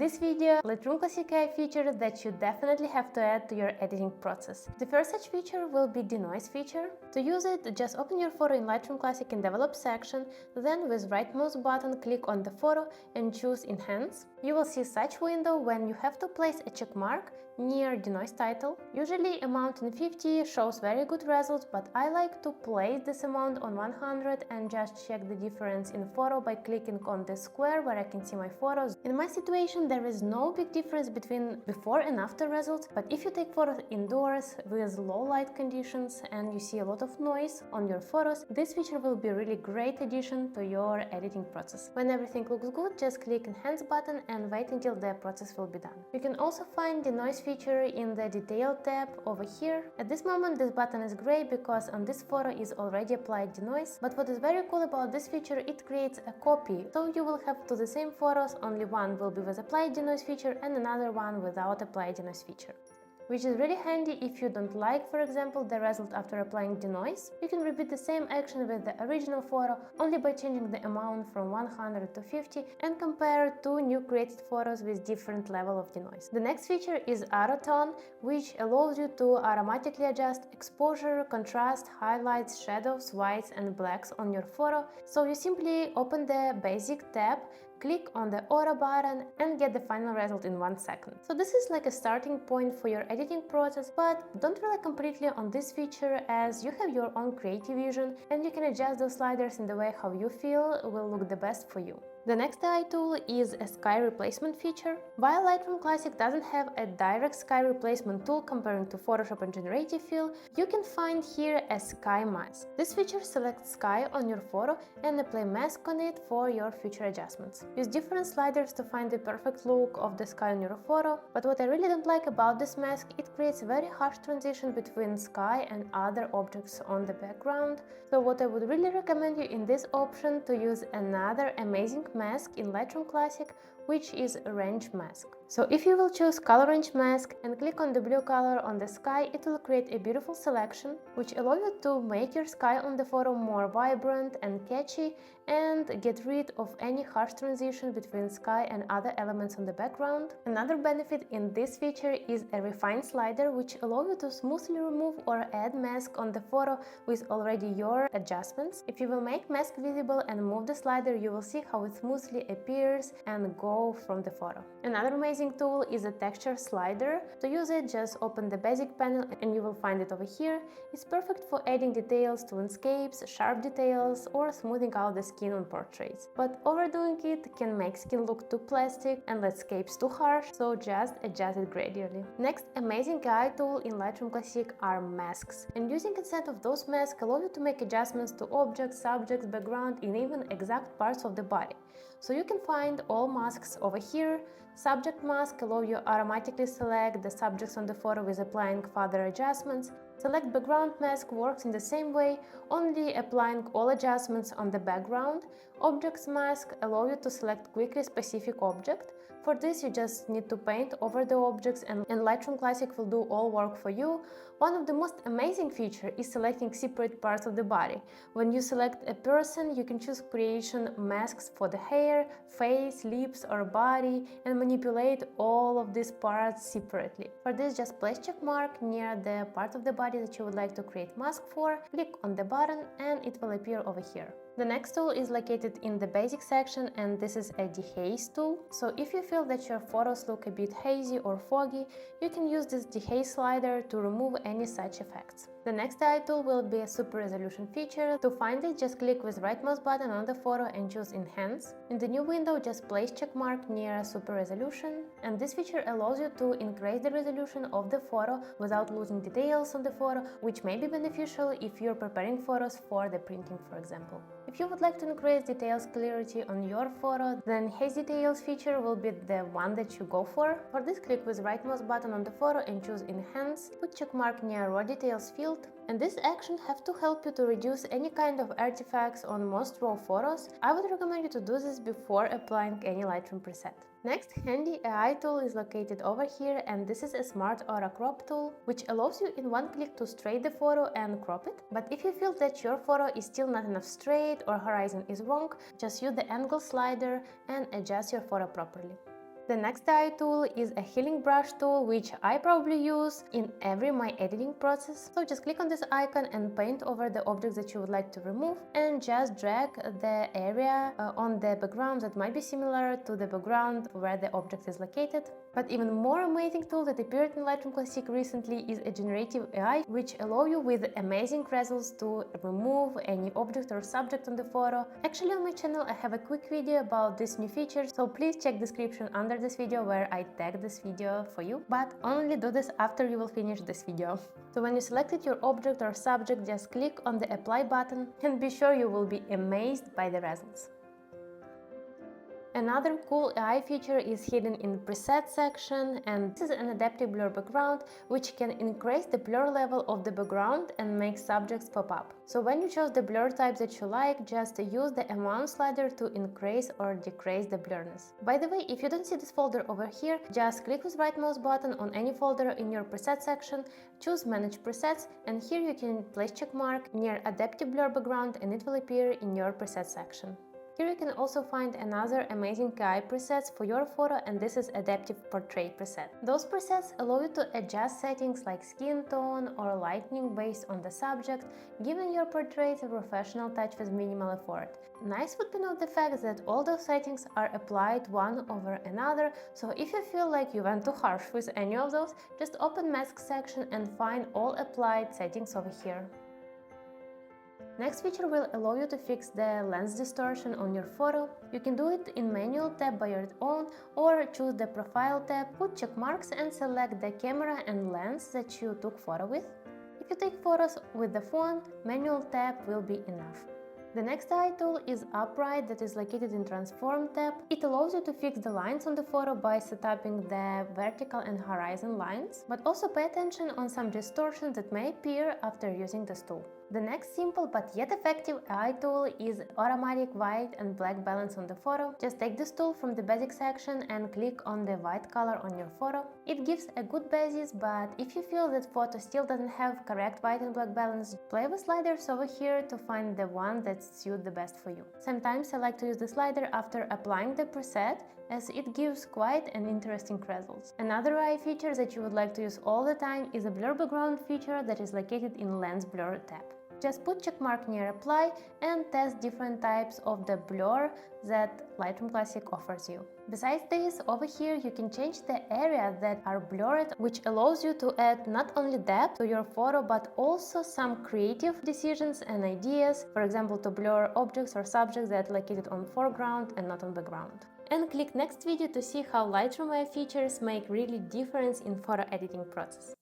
this video, Lightroom Classic AI feature that you definitely have to add to your editing process. The first such feature will be Denoise feature. To use it, just open your photo in Lightroom Classic in Develop section, then with right mouse button click on the photo and choose Enhance. You will see such window when you have to place a check mark near Denoise title. Usually amount in 50 shows very good results, but I like to place this amount on 100 and just check the difference in photo by clicking on the square where I can see my photos. In my situation there is no big difference between before and after results, but if you take photos indoors with low light conditions and you see a lot of noise on your photos, this feature will be a really great addition to your editing process. When everything looks good, just click Enhance button and wait until the process will be done. You can also find the noise feature in the Detail tab over here. At this moment this button is gray because on this photo is already applied denoise, but what is very cool about this feature, it creates a copy, so you will have to the same photos, only one will be with applied denoise feature and another one without applied denoise feature, which is really handy if you don't like, for example, the result after applying denoise. You can repeat the same action with the original photo only by changing the amount from 100 to 50 and compare two new created photos with different level of denoise. The next feature is Auto Tone, which allows you to automatically adjust exposure, contrast, highlights, shadows, whites and blacks on your photo. So you simply open the Basic tab, click on the Auto button and get the final result in 1 second. So this is like a starting point for your editing process, but don't rely completely on this feature as you have your own creative vision and you can adjust those sliders in the way how you feel will look the best for you. The next AI tool is a sky replacement feature. While Lightroom Classic doesn't have a direct sky replacement tool comparing to Photoshop and Generative fill, you can find here a sky mask. This feature selects sky on your photo and apply mask on it for your future adjustments. Use different sliders to find the perfect look of the sky on your photo, but what I really don't like about this mask, it creates a very harsh transition between sky and other objects on the background. So what I would really recommend you in this option to use another amazing mask in Lightroom Classic, which is Range Mask. So if you will choose Color Range Mask and click on the blue color on the sky, it will create a beautiful selection which allows you to make your sky on the photo more vibrant and catchy and get rid of any harsh transition between sky and other elements on the background. Another benefit in this feature is a Refine slider which allows you to smoothly remove or add mask on the photo with already your adjustments. If you will make mask visible and move the slider, you will see how it smoothly appears and go from the photo. Another amazing tool is a texture slider. To use it, just open the basic panel and you will find it over here. It's perfect for adding details to landscapes, sharp details, or smoothing out the skin on portraits. But overdoing it can make skin look too plastic and landscapes too harsh, so just adjust it gradually. Next amazing AI tool in Lightroom Classic are masks, and using consent of those masks allow you to make adjustments to objects, subjects, background, and even exact parts of the body. So you can find all masks over here. Subject mask allow you automatically select the subjects on the photo with applying further adjustments. Select background mask works in the same way, only applying all adjustments on the background. Objects mask allow you to select quickly specific object. For this you just need to paint over the objects and Lightroom Classic will do all work for you. One of the most amazing features is selecting separate parts of the body. When you select a person, you can choose creation masks for the hair, face, lips or body and manipulate all of these parts separately. For this, just place check mark near the part of the body that you would like to create mask for, click on the button and it will appear over here. The next tool is located in the basic section and this is a Dehaze tool. So if you feel that your photos look a bit hazy or foggy, you can use this Dehaze slider to remove any such effects. The next AI tool will be a super resolution feature. To find it, just click with right mouse button on the photo and choose Enhance. In the new window, just place check mark near super resolution, and this feature allows you to increase the resolution of the photo without losing details on the photo, which may be beneficial if you're preparing photos for the printing, for example. If you would like to increase details clarity on your photo, then Haze Details feature will be the one that you go for. For this, click with right mouse button on the photo and choose Enhance. Put check mark near Raw Details field. And this action have to help you to reduce any kind of artifacts on most raw photos. I would recommend you to do this before applying any Lightroom preset. Next handy AI tool is located over here, and this is a Smart Aura Crop tool, which allows you in one click to straight the photo and crop it. But if you feel that your photo is still not enough straight or horizon is wrong, just use the angle slider and adjust your photo properly. The next AI tool is a healing brush tool, which I probably use in every my editing process. So just click on this icon and paint over the objects that you would like to remove, and just drag the area on the background that might be similar to the background where the object is located. But even more amazing tool that appeared in Lightroom Classic recently is a Generative AI, which allow you with amazing results to remove any object or subject on the photo. Actually, on my channel I have a quick video about this new feature, so please check description under this video where I tag this video for you, but only do this after you will finish this video. So when you selected your object or subject, just click on the apply button and be sure you will be amazed by the results. Another cool AI feature is hidden in the preset section, and this is an adaptive blur background which can increase the blur level of the background and make subjects pop up. So when you choose the blur type that you like, just use the amount slider to increase or decrease the blurriness. By the way, if you don't see this folder over here, just click with right mouse button on any folder in your preset section, choose manage presets, and here you can place check mark near adaptive blur background and it will appear in your preset section. Here you can also find another amazing AI presets for your photo, and this is Adaptive Portrait preset. Those presets allow you to adjust settings like skin tone or lighting based on the subject, giving your portrait a professional touch with minimal effort. Nice would be note the fact that all those settings are applied one over another, so if you feel like you went too harsh with any of those, just open Mask section and find all applied settings over here. Next feature will allow you to fix the lens distortion on your photo. You can do it in manual tab by your own, or choose the profile tab, put check marks and select the camera and lens that you took photo with. If you take photos with the phone, manual tab will be enough. The next AI tool is Upright, that is located in Transform tab. It allows you to fix the lines on the photo by setting the vertical and horizon lines, but also pay attention on some distortions that may appear after using this tool. The next simple but yet effective AI tool is Automatic White and Black Balance on the photo. Just take this tool from the basic section and click on the white color on your photo. It gives a good basis, but if you feel that photo still doesn't have correct white and black balance, play with sliders over here to find the one that suits the best for you. Sometimes I like to use the slider after applying the preset, as it gives quite an interesting results. Another AI feature that you would like to use all the time is a blur background feature that is located in Lens Blur tab. Just put check mark near apply and test different types of the blur that Lightroom Classic offers you. Besides this, over here you can change the areas that are blurred, which allows you to add not only depth to your photo but also some creative decisions and ideas, for example to blur objects or subjects that are located on foreground and not on background. And click next video to see how Lightroom AI features make really difference in photo editing process.